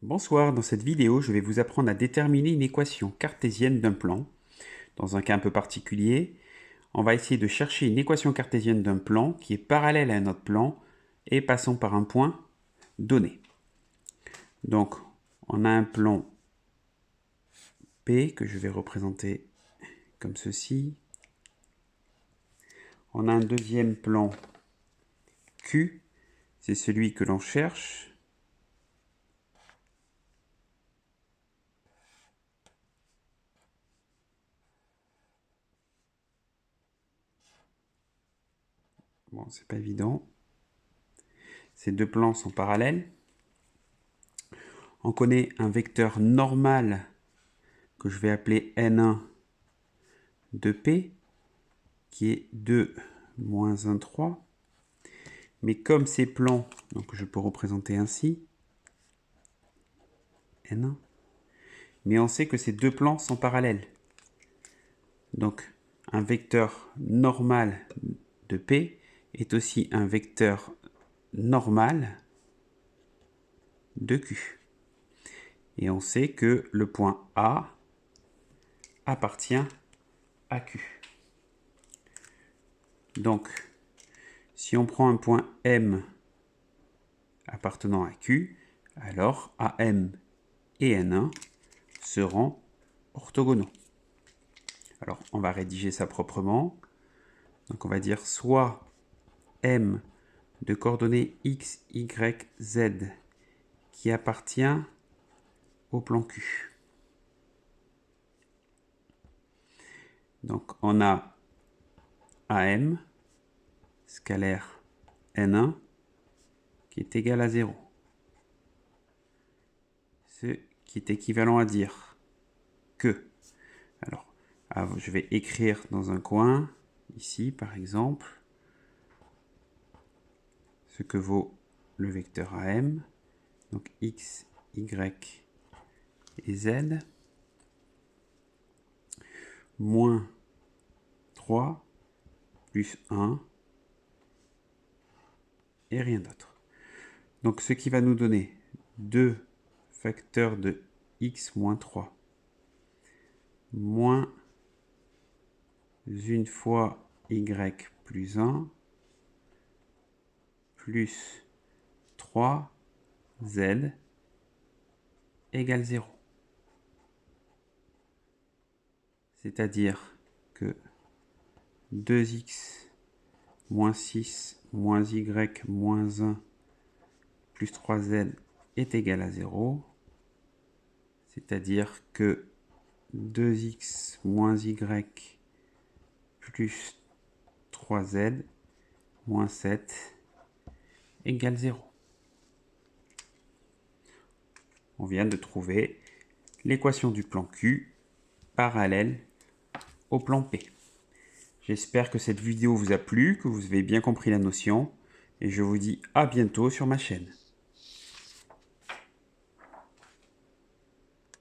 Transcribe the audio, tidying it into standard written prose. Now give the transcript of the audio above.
Bonsoir, dans cette vidéo, je vais vous apprendre à déterminer une équation cartésienne d'un plan. Dans un cas un peu particulier, on va essayer de chercher une équation cartésienne d'un plan qui est parallèle à un autre plan et passant par un point donné. Donc, on a un plan P que je vais représenter comme ceci. On a un deuxième plan Q, c'est celui que l'on cherche. Bon, c'est pas évident. Ces deux plans sont parallèles. On connaît un vecteur normal que je vais appeler N1 de P, qui est 2 moins 1, 3. Mais comme ces plans, donc je peux représenter ainsi, N1, mais on sait que ces deux plans sont parallèles. Donc un vecteur normal de P est aussi un vecteur normal de Q. Et on sait que le point A appartient à Q. Donc, si on prend un point M appartenant à Q, alors AM et N1 seront orthogonaux. Alors, on va rédiger ça proprement. Donc, on va dire soit M de coordonnées X, Y, Z qui appartient au plan Q. Donc, on a AM, scalaire N1, qui est égal à 0. Ce qui est équivalent à dire que, alors, je vais écrire dans un coin, ici par exemple, ce que vaut le vecteur AM, donc X, Y et Z, moins 3 plus 1 et rien d'autre. Donc ce qui va nous donner 2 facteurs de x moins 3 moins une fois y plus 1 plus 3z égale 0. C'est-à-dire que 2x moins 6 moins y moins 1 plus 3z est égal à 0. C'est-à-dire que 2x moins y plus 3z moins 7 égale 0. On vient de trouver l'équation du plan Q parallèle au plan P. J'espère que cette vidéo vous a plu, que vous avez bien compris la notion, et je vous dis à bientôt sur ma chaîne.